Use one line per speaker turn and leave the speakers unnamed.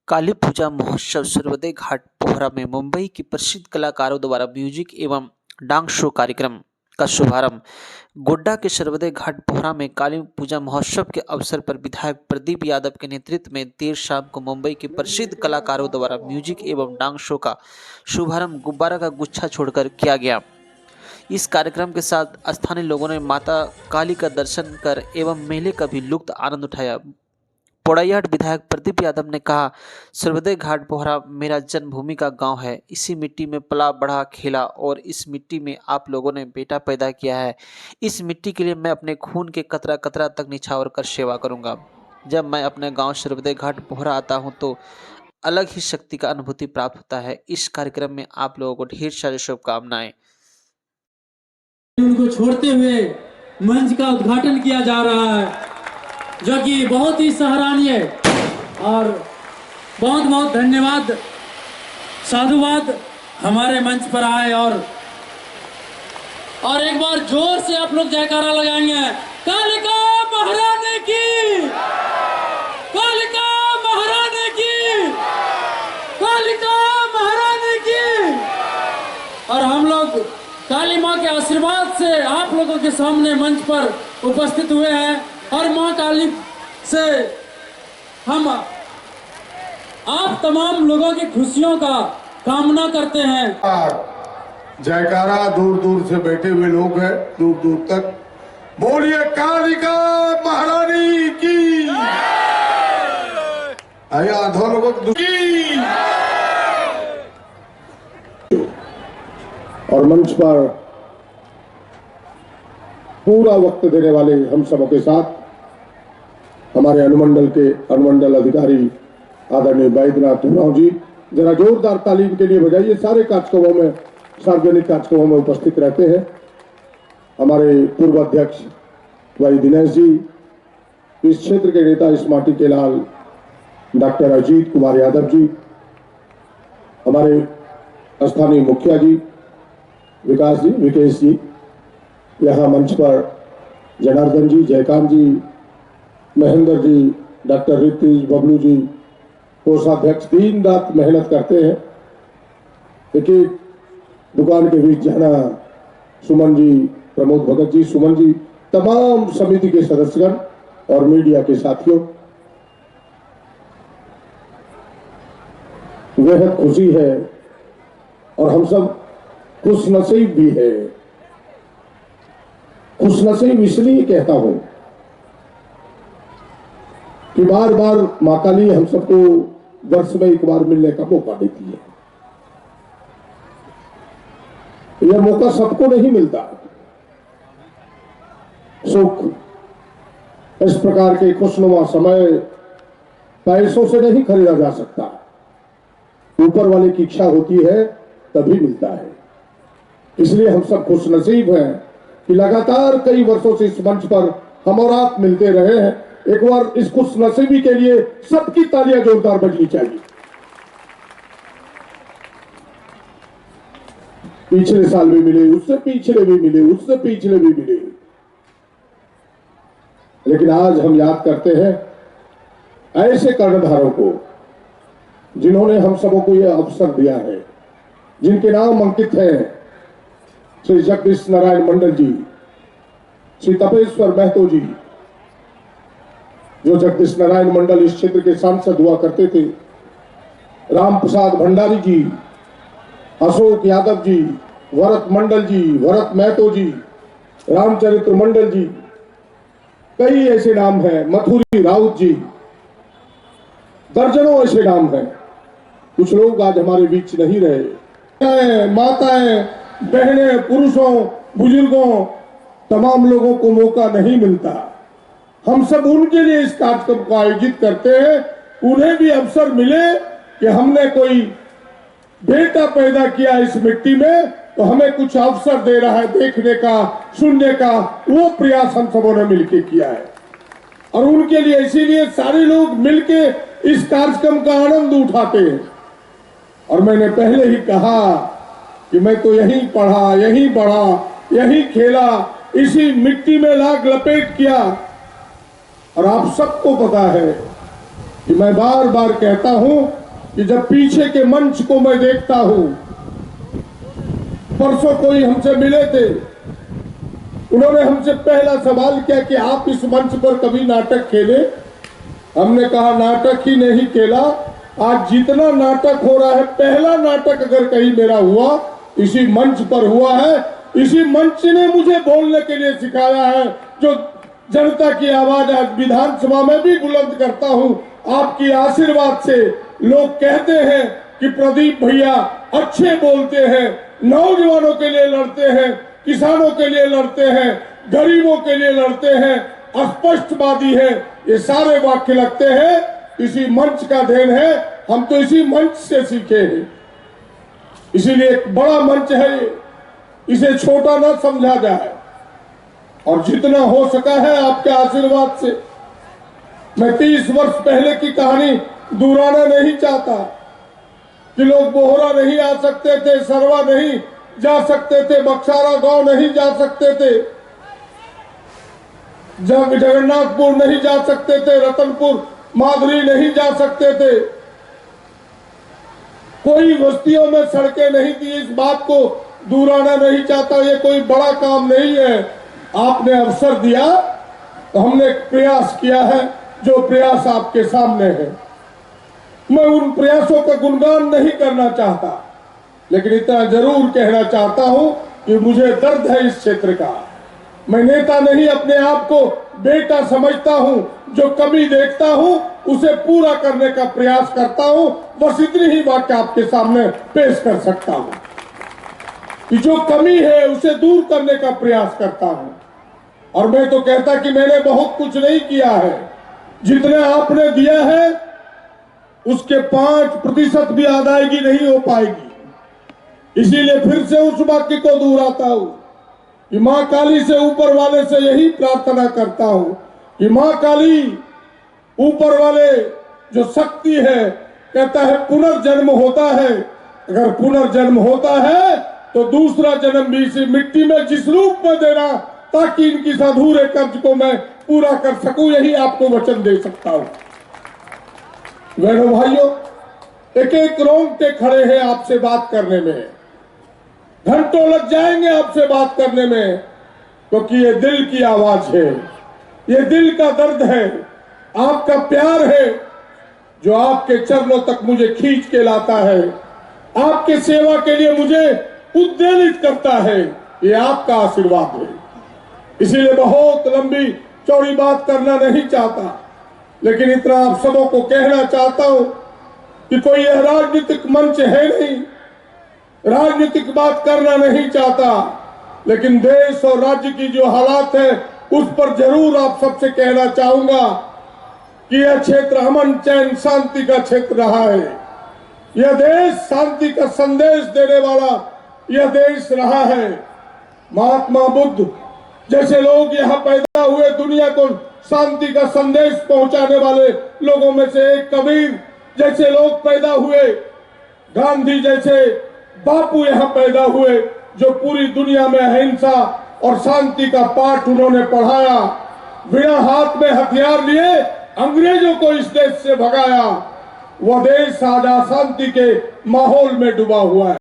काली पूजा महोत्सव सर्वोदय घाट पोहरा में मुंबई की प्रसिद्ध कलाकारों द्वारा म्यूजिक एवं डांस शो कार्यक्रम का शुभारंभ। गोड्डा के सर्वोदय घाट पोहरा में काली पूजा महोत्सव के अवसर पर विधायक प्रदीप यादव के नेतृत्व में देर शाम को मुंबई के प्रसिद्ध कलाकारों द्वारा म्यूजिक एवं डांस शो का शुभारंभ गुब्बारा का गुच्छा छोड़कर किया गया। इस कार्यक्रम के साथ स्थानीय लोगों ने माता काली का दर्शन कर एवं मेले का भी लुत्फ आनंद उठाया। पोड़ैयाहाट विधायक प्रदीप यादव ने कहा, सर्वोदय घाट पोहरा मेरा जन्मभूमि का गांव है। इसी मिट्टी में पला बढ़ा खेला और इस मिट्टी में आप लोगों ने बेटा पैदा किया है। इस मिट्टी के लिए मैं अपने खून के कतरा कतरा तक निछावर कर सेवा करूंगा। जब मैं अपने गांव सर्वोदय घाट पोहरा आता हूं तो अलग ही शक्ति का अनुभूति प्राप्त होता है। इस कार्यक्रम में आप लोगों को ढेर सारी शुभकामनाएं।
उनको छोड़ते हुए मंच का उद्घाटन किया जा रहा है, जो कि बहुत ही सराहनीय और बहुत बहुत धन्यवाद, साधुवाद हमारे मंच पर आए। और एक बार जोर से आप लोग जयकारा लगाएंगे, कालिका महारानी की, कालिका महारानी की, कालिका महारानी की। और हम लोग काली माँ के आशीर्वाद से आप लोगों के सामने मंच पर उपस्थित हुए हैं और माँ काली से हम आप तमाम लोगों की खुशियों का कामना करते हैं।
जयकारा दूर दूर से बैठे हुए लोग हैं, दूर दूर तक बोलिए कालिका महारानी की। आधा लोगों की। और मंच पर पूरा वक्त देने वाले हम सबों के साथ हमारे अनुमंडल अधिकारी आदरणीय बैद्यनाथ उरांव जी, जरा जोरदार तालीम के लिए बजाइए। सारे कार्यक्रमों में, सार्वजनिक कार्यक्रमों में उपस्थित रहते हैं। हमारे पूर्व अध्यक्ष भाई दिनेश जी, इस क्षेत्र के नेता इस माटी के लाल डॉक्टर अजीत कुमार यादव जी, हमारे स्थानीय मुखिया जी विकेश जी, यहाँ मंच पर जनार्दन जी, जयकांत जी, महेंद्र जी, डॉक्टर ऋतिज, बबलू जी, कोषाध्यक्ष दिन रात मेहनत करते हैं। एक एक दुकान के बीच जाना, सुमन जी, प्रमोद भगत जी, सुमन जी, तमाम समिति के सदस्यगण और मीडिया के साथियों, बेहद खुशी है और हम सब खुशनसीब भी है। खुशनसीब इसलिए कहता हूं कि बार बार मां काली हम सबको वर्ष में एक बार मिलने का मौका देती है। यह मौका सबको नहीं मिलता। सुख, इस प्रकार के खुशनुमा समय पैसों से नहीं खरीदा जा सकता। ऊपर वाले की इच्छा होती है तभी मिलता है। इसलिए हम सब खुशनसीब हैं कि लगातार कई वर्षों से इस मंच पर हम और आप मिलते रहे हैं। एक बार इस खुशनसीबी के लिए सबकी तालियां जोरदार बजनी चाहिए। पिछले साल भी मिले, उससे पिछले भी मिले, उससे पिछले भी मिले, लेकिन आज हम याद करते हैं ऐसे कर्णधारों को जिन्होंने हम सबों को यह अवसर दिया है, जिनके नाम अंकित हैं श्री जगदीश नारायण मंडल जी, श्री तपेश्वर महतो जी, जो जगदीश नारायण मंडल इस क्षेत्र के सांसद हुआ करते थे, राम प्रसाद भंडारी जी, अशोक यादव जी, भरत मंडल जी, भरत महतो जी, रामचरित्र मंडल जी, कई ऐसे नाम हैं, मथुरी राउत जी, दर्जनों ऐसे नाम हैं। कुछ लोग आज हमारे बीच नहीं रहे। माताएं, बहनें, पुरुषों, बुजुर्गों, तमाम लोगों को मौका नहीं मिलता। हम सब उनके लिए इस कार्यक्रम को आयोजित करते हैं। उन्हें भी अवसर मिले कि हमने कोई बेटा पैदा किया इस मिट्टी में, तो हमें कुछ अवसर दे रहा है देखने का, सुनने का। वो प्रयास हम सबों ने मिलकर किया है और उनके लिए इसीलिए सारे लोग मिलके इस कार्यक्रम का आनंद उठाते हैं। और मैंने पहले ही कहा कि मैं तो यहीं पढ़ा, यहीं बढ़ा, यहीं खेला, इसी मिट्टी में लाग लपेट किया। और आप सबको पता है कि मैं बार बार कहता हूं कि जब पीछे के मंच को मैं देखता हूं, परसों कोई हमसे मिले थे, उन्होंने हमसे पहला सवाल किया कि आप इस मंच पर कभी नाटक खेले? हमने कहा नाटक ही नहीं खेला, आज जितना नाटक हो रहा है, पहला नाटक अगर कहीं मेरा हुआ इसी मंच पर हुआ है। इसी मंच ने मुझे बोलने के लिए सिखाया है, जो जनता की आवाज आज विधानसभा में भी बुलंद करता हूं। आपकी आशीर्वाद से लोग कहते हैं कि प्रदीप भैया अच्छे बोलते हैं, नौजवानों के लिए लड़ते हैं, किसानों के लिए लड़ते हैं, गरीबों के लिए लड़ते हैं, स्पष्टवादी है। ये सारे वाक्य लगते हैं इसी मंच का देन है। हम तो इसी मंच से सीखे हैं, इसीलिए एक बड़ा मंच है ये, इसे छोटा ना समझा जाए। और जितना हो सका है आपके आशीर्वाद से, मैं 30 वर्ष पहले की कहानी दोहराना नहीं चाहता कि लोग बोहरा नहीं आ सकते थे, सरवा नहीं जा सकते थे, बक्सारा गांव नहीं जा सकते थे, जगन्नाथपुर नहीं जा सकते थे, रतनपुर माधुरी नहीं जा सकते थे, कोई बस्तियों में सड़कें नहीं थी। इस बात को दोहराना नहीं चाहता, ये कोई बड़ा काम नहीं है। आपने अवसर दिया तो हमने एक प्रयास किया है, जो प्रयास आपके सामने है। मैं उन प्रयासों का गुणगान नहीं करना चाहता, लेकिन इतना जरूर कहना चाहता हूं कि मुझे दर्द है इस क्षेत्र का। मैं नेता नहीं, अपने आप को बेटा समझता हूं। जो कमी देखता हूं उसे पूरा करने का प्रयास करता हूं। बस इतनी ही बात आपके सामने पेश कर सकता हूं कि जो कमी है उसे दूर करने का प्रयास करता हूं। और मैं तो कहता कि मैंने बहुत कुछ नहीं किया है, जितने आपने दिया है उसके 5% भी अदायगी नहीं हो पाएगी। इसीलिए फिर से उस वाक्य को दोहराता हूं कि मां काली से ऊपर वाले से यही प्रार्थना करता हूं कि मां काली ऊपर वाले जो शक्ति है, कहता है पुनर्जन्म होता है। अगर पुनर्जन्म होता है तो दूसरा जन्म भी इसी मिट्टी में जिस रूप में देना, ताकि इनकी अधूरे कर्ज को मैं पूरा कर सकूं, यही आपको वचन दे सकता हूं। बहनों भाइयों, एक एक रोंगटे खड़े हैं आपसे बात करने में, घंटों लग जाएंगे आपसे बात करने में, क्योंकि ये दिल की आवाज है, ये दिल का दर्द है, आपका प्यार है जो आपके चरणों तक मुझे खींच के लाता है, आपके सेवा के लिए मुझे उद्वेलित करता है। ये आपका आशीर्वाद है। इसीलिए बहुत लंबी चौड़ी बात करना नहीं चाहता, लेकिन इतना आप सबों को कहना चाहता हूं कि कोई यह राजनीतिक मंच है नहीं, राजनीतिक बात करना नहीं चाहता, लेकिन देश और राज्य की जो हालात है उस पर जरूर आप सबसे कहना चाहूंगा कि यह क्षेत्र अमन चैन शांति का क्षेत्र रहा है। यह देश शांति का संदेश देने वाला यह देश रहा है। महात्मा बुद्ध जैसे लोग यहाँ पैदा हुए, दुनिया को शांति का संदेश पहुंचाने वाले लोगों में से एक कबीर जैसे लोग पैदा हुए, गांधी जैसे बापू यहाँ पैदा हुए, जो पूरी दुनिया में अहिंसा और शांति का पाठ उन्होंने पढ़ाया, बिना हाथ में हथियार लिए अंग्रेजों को इस देश से भगाया। वह देश आज अशांति के माहौल में डूबा हुआ है।